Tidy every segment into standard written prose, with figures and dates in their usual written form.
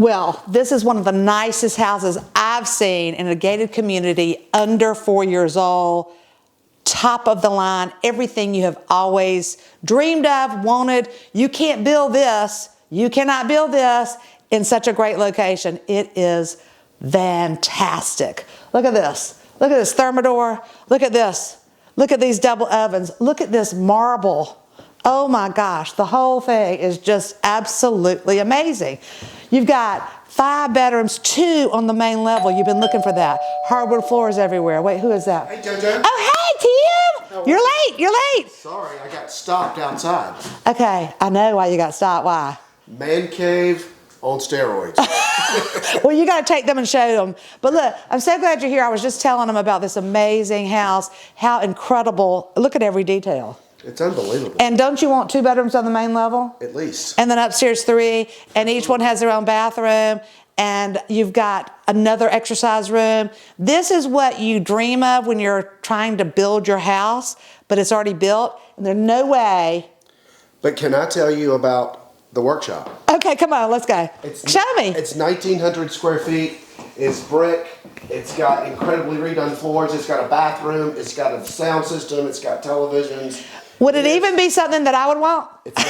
Well, this is one of the nicest houses I've seen in a gated community, under 4 years old, top of the line, everything you have always dreamed of, wanted. You can't build this, you cannot build this in such a great location. It is fantastic. Look at this. Look at this thermidor. Look at this. Look at these double ovens. Look at this marble. Oh my gosh, the whole thing is just absolutely amazing. You've got 5 bedrooms, 2 on the main level. You've been looking for that. Hardwood floors everywhere. Wait, who is that? Hey, JoJo. Oh, hey, Tim. You're late. You're late. Sorry, I got stopped outside. Okay, I know why you got stopped. Why? Man cave on steroids. Well, you got to take them and show them. But look, I'm so glad you're here. I was just telling them about this amazing house. How incredible. Look at every detail. It's unbelievable. And don't you want 2 bedrooms on the main level? At least. And then upstairs 3, and each one has their own bathroom, and you've got another exercise room. This is what you dream of when you're trying to build your house, but it's already built, and there's no way. But can I tell you about the workshop? Okay, come on, let's go. Show me. It's 1,900 square feet. It's brick. It's got incredibly redone floors. It's got a bathroom. It's got a sound system. It's got televisions. Would it even be something that I would want? It's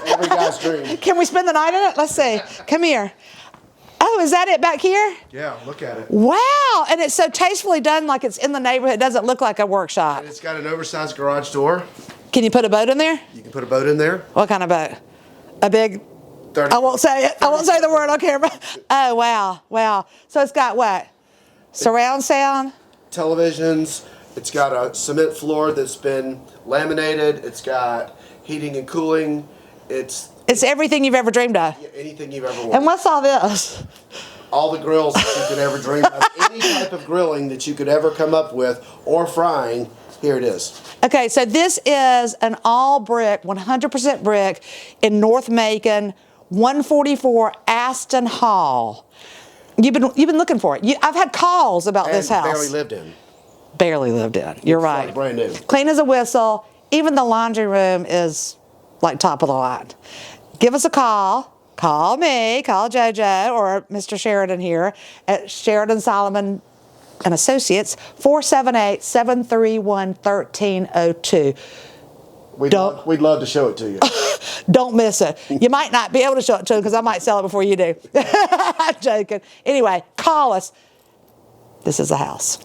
every guy's dream. Can we spend the night in it? Let's see. Come here. Oh, is that it back here? Yeah, look at it. Wow, and it's so tastefully done, like it's in the neighborhood. It doesn't look like a workshop. And it's got an oversized garage door. Can you put a boat in there? You can put a boat in there. What kind of boat? A big... 30. I won't say it. I won't say the word on camera. Oh, wow. Wow. So it's got what? Surround sound? Televisions. It's got a cement floor that's been laminated. It's got heating and cooling. It's everything you've ever dreamed of. anything you've ever wanted. And what's all this? All the grills that you could ever dream of. Any type of grilling that you could ever come up with, or frying, here it is. Okay, so this is an all brick, 100% brick in North Macon, 144 Aston Hall. You've been looking for it. I've had calls about this house. Barely lived in. Barely lived in. You're right. Like brand new. Clean as a whistle. Even the laundry room is like top of the line. Give us a call. Call me. Call JoJo or Mr. Sheridan here at Sheridan Solomon and Associates, 478-731-1302. We'd love to show it to you. Don't miss it. You might not be able to show it to them because I might sell it before you do. I'm joking. Anyway, call us. This is the house.